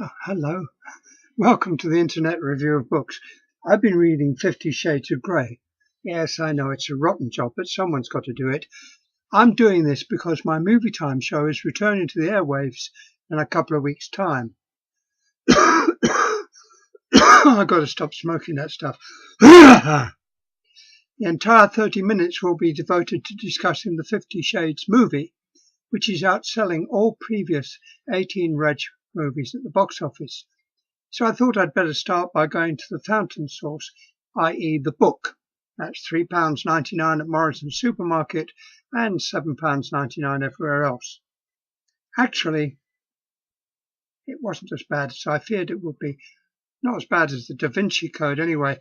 Oh, hello. Welcome to the Internet Review of Books. I've been reading 50 Shades of Grey. Yes, I know it's a rotten job, but someone's got to do it. I'm doing this because my Movietime show is returning to the airwaves in a couple of weeks' time. I've got to stop smoking that stuff. The entire 30 minutes will be devoted to discussing the 50 Shades movie, which is outselling all previous 18 Reg movies at the box office. So I thought I'd better start by going to the fountain source, i.e. the book. That's £3.99 at Morrisons supermarket and £7.99 everywhere else. Actually, it wasn't as bad as I feared it would be. Not as bad as the Da Vinci Code anyway.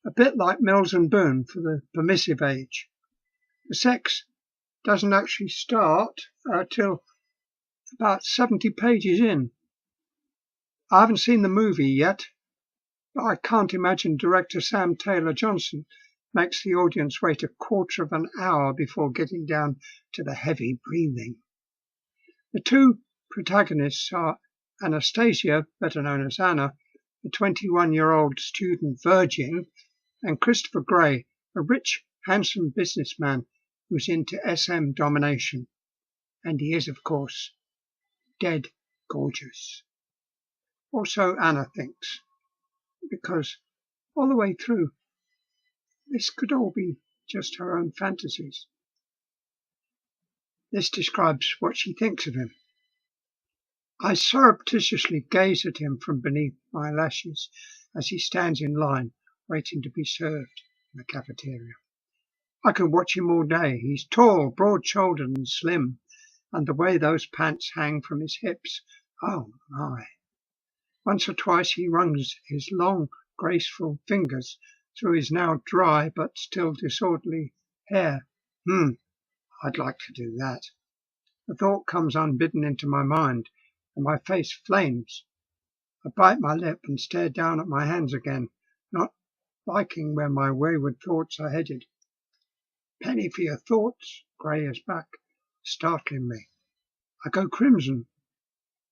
A bit like Mills Boon for the permissive age. The sex doesn't actually start till about 70 pages in. I haven't seen the movie yet, but I can't imagine director Sam Taylor Johnson makes the audience wait a quarter of an hour before getting down to the heavy breathing. The two protagonists are Anastasia, better known as Anna, the 21-year-old student virgin, and Christopher Grey, a rich, handsome businessman who's into SM domination. And he is, of course, dead gorgeous. Or so Anna thinks, because all the way through, this could all be just her own fantasies. This describes what she thinks of him. I surreptitiously gaze at him from beneath my lashes as he stands in line waiting to be served in the cafeteria. I could watch him all day. He's tall, broad-shouldered and slim, and the way those pants hang from his hips, oh my. Once or twice he runs his long, graceful fingers through his now dry but still disorderly hair. I'd like to do that. The thought comes unbidden into my mind, and my face flames. I bite my lip and stare down at my hands again, not liking where my wayward thoughts are headed. Penny for your thoughts, Grey is back, startling me. I go crimson.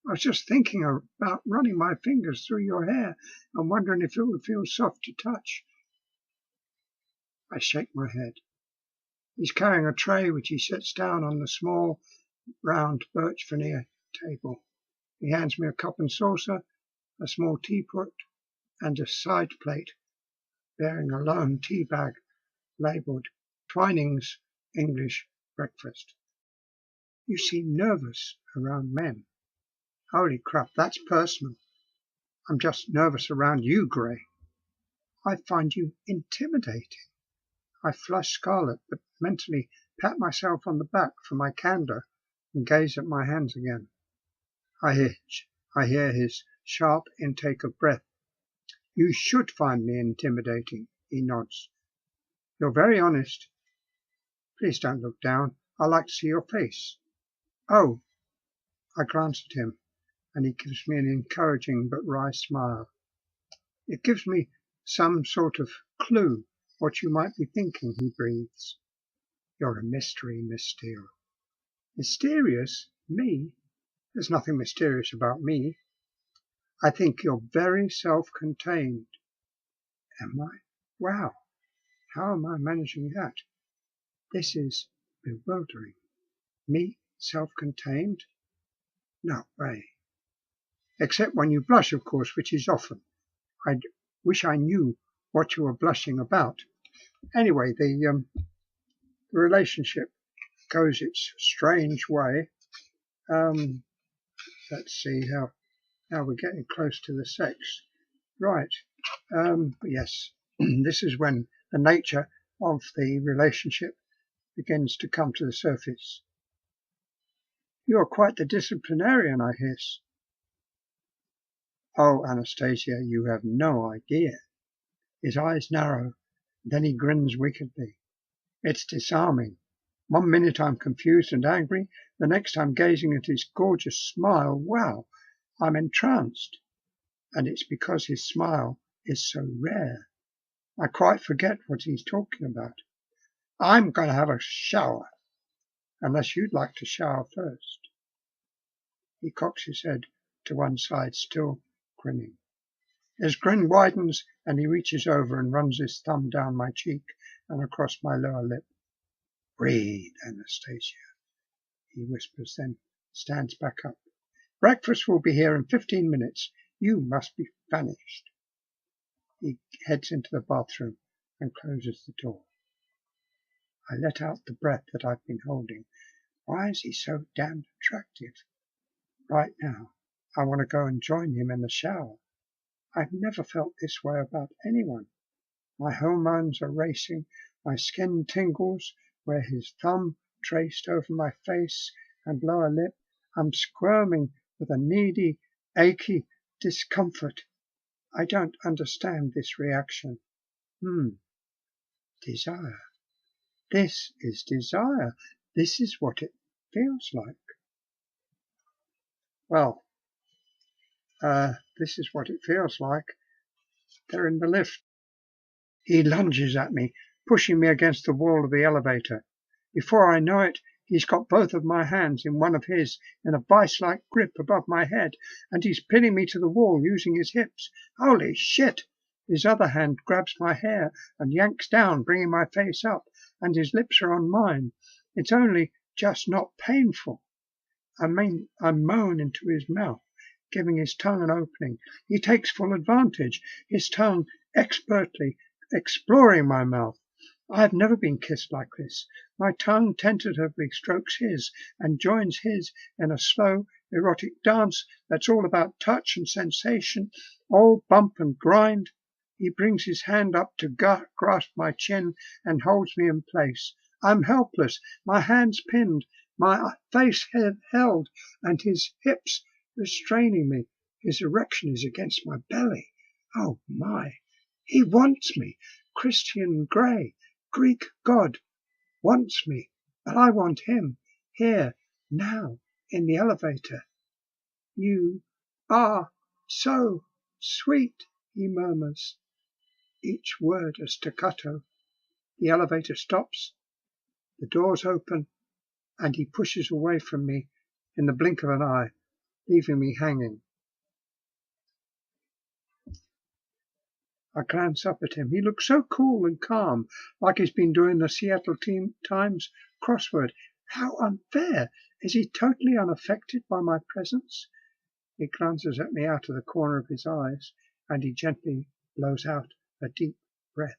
I was just thinking about running my fingers through your hair and wondering if it would feel soft to touch. I shake my head. He's carrying a tray which he sets down on the small, round birch veneer table. He hands me a cup and saucer, a small teapot, and a side plate bearing a lone tea bag labelled Twining's English Breakfast. You seem nervous around men. Holy crap, that's personal. I'm just nervous around you, Grey. I find you intimidating. I flush scarlet, but mentally pat myself on the back for my candour and gaze at my hands again. I hear his sharp intake of breath. You should find me intimidating, he nods. You're very honest. Please don't look down. I like to see your face. Oh, I glance at him, and he gives me an encouraging but wry smile. It gives me some sort of clue what you might be thinking, he breathes. You're a mystery, Miss Steele. Mysterious? Me? There's nothing mysterious about me. I think you're very self-contained. Am I? Wow, how am I managing that? This is bewildering. Me, self-contained? No way. Except when you blush, of course, which is often. I wish I knew what you were blushing about. Anyway, the relationship goes its strange way. Let's see how we're getting close to the sex. Right. Yes, this is when the nature of the relationship begins to come to the surface. You're quite the disciplinarian, I hiss. Oh, Anastasia, you have no idea. His eyes narrow, then he grins wickedly. It's disarming. 1 minute I'm confused and angry, the next I'm gazing at his gorgeous smile. Wow, I'm entranced. And it's because his smile is so rare. I quite forget what he's talking about. I'm going to have a shower, unless you'd like to shower first. He cocks his head. to one side, still grinning. His grin widens and he reaches over and runs his thumb down my cheek and across my lower lip. Breathe, Anastasia, he whispers, then stands back up. Breakfast will be here in 15 minutes. You must be vanished. He heads into the bathroom and closes the door. I let out the breath that I've been holding. Why is he so damned attractive? Right now, I want to go and join him in the shower. I've never felt this way about anyone. My hormones are racing, my skin tingles where his thumb traced over my face and lower lip. I'm squirming with a needy, achy discomfort. I don't understand this reaction. Desire. This is desire. This is what it feels like. Well, this is what it feels like. They're in the lift. He lunges at me, pushing me against the wall of the elevator. Before I know it, he's got both of my hands in one of his in a vice-like grip above my head, and he's pinning me to the wall using his hips. Holy shit! His other hand grabs my hair and yanks down, bringing my face up, and his lips are on mine. It's only just not painful. I moan into his mouth, giving his tongue an opening. He takes full advantage, his tongue expertly exploring my mouth. I've never been kissed like this. My tongue tentatively strokes his and joins his in a slow, erotic dance that's all about touch and sensation, all bump and grind. He brings his hand up to grasp my chin and holds me in place. I'm helpless, my hands pinned, my face held, and his hips restraining me. His erection is against my belly. Oh my! He wants me. Christian Grey, Greek god, wants me, and I want him, here, now, in the elevator. You are so sweet, he murmurs, each word a staccato. The elevator stops, the doors open, and he pushes away from me in the blink of an eye, leaving me hanging. I glance up at him. He looks so cool and calm, like he's been doing the Seattle Times crossword. How unfair! Is he totally unaffected by my presence? He glances at me out of the corner of his eyes, and he gently blows out a deep breath.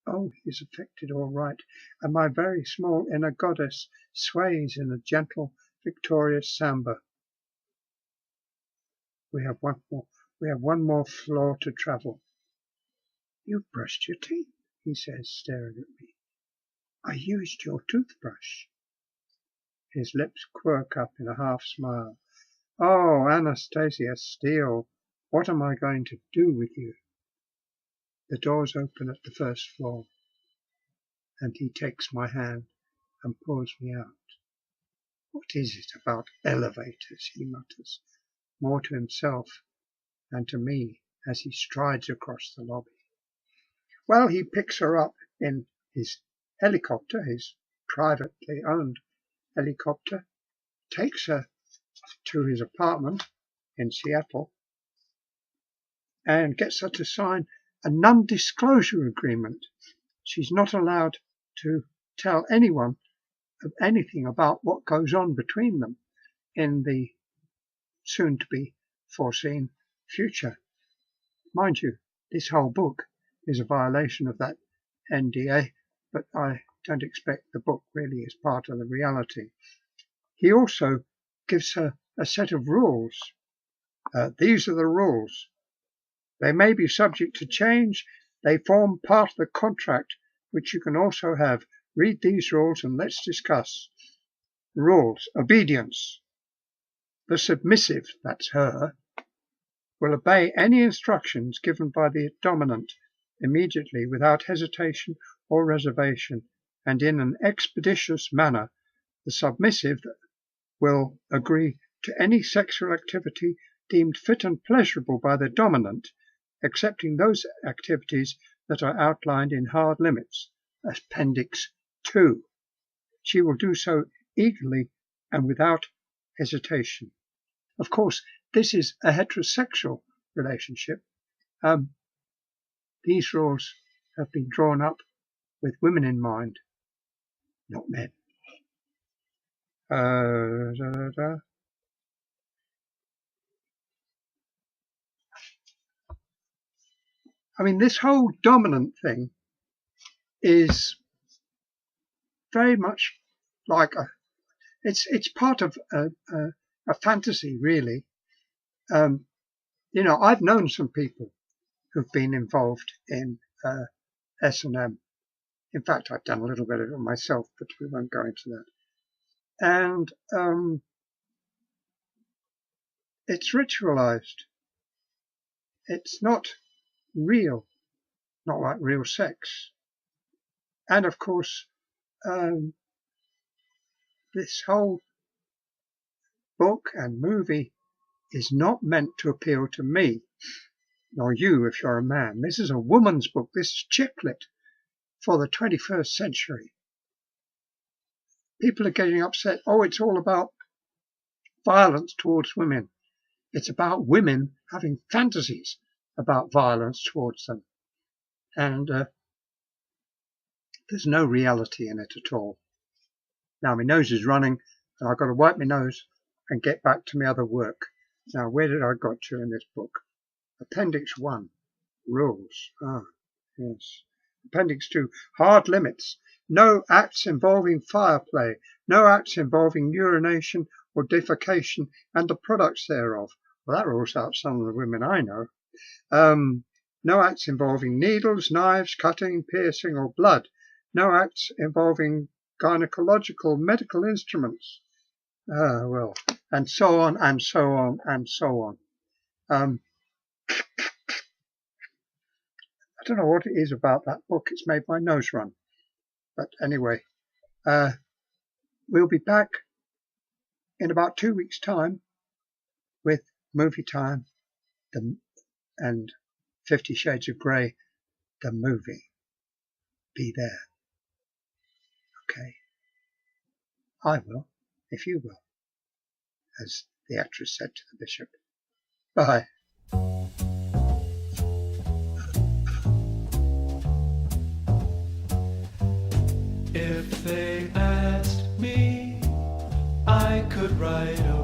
Oh, he's affected all right, and my very small inner goddess sways in a gentle, victorious samba. We have one more floor to travel. You've brushed your teeth, he says, staring at me. I used your toothbrush. His lips quirk up in a half smile. Oh, Anastasia Steele, what am I going to do with you? The doors open at the first floor, and he takes my hand and pulls me out. What is it about elevators, he mutters, more to himself than to me as he strides across the lobby. Well, he picks her up in his helicopter, his privately owned helicopter, takes her to his apartment in Seattle, and gets her to sign a non-disclosure agreement. She's not allowed to tell anyone anything about what goes on between them in the soon-to-be foreseen future. Mind you, this whole book is a violation of that NDA, but I don't expect the book really is part of the reality. He also gives her a set of rules. These are the rules. They may be subject to change. They form part of the contract, which you can also have. Read these rules and let's discuss. Rules. Obedience. The submissive, that's her, will obey any instructions given by the dominant immediately, without hesitation or reservation, and in an expeditious manner. The submissive will agree to any sexual activity deemed fit and pleasurable by the dominant, excepting those activities that are outlined in hard limits, Appendix 2. She will do so eagerly and without hesitation. Of course, this is a heterosexual relationship. These rules have been drawn up with women in mind, not men. I mean, this whole dominant thing is very much like it's part of a fantasy, really. You know, I've known some people who've been involved in S&M. In fact, I've done a little bit of it myself, but we won't go into that. And it's ritualized. It's not real, not like real sex. And of course, this whole book and movie is not meant to appeal to me, nor you if you're a man. This is a woman's book. This is chick lit for the 21st century. People are getting upset. Oh, it's all about violence towards women. It's about women having fantasies about violence towards them. And there's no reality in it at all. Now my nose is running, and I've got to wipe my nose and get back to my other work. Now, where did I got to in this book? Appendix 1, rules. Ah, yes. Appendix 2, hard limits. No acts involving fire play. No acts involving urination or defecation and the products thereof. Well, that rules out some of the women I know. No acts involving needles, knives, cutting, piercing, or blood. No acts involving gynecological medical instruments. Well, and so on, and so on, and so on. I don't know what it is about that book. It's made my nose run. But anyway, we'll be back in about 2 weeks' time with Movietime and 50 Shades of Grey, the movie. Be there. Okay. I will, if you will, as the actress said to the bishop. Bye. If they asked me, I could write a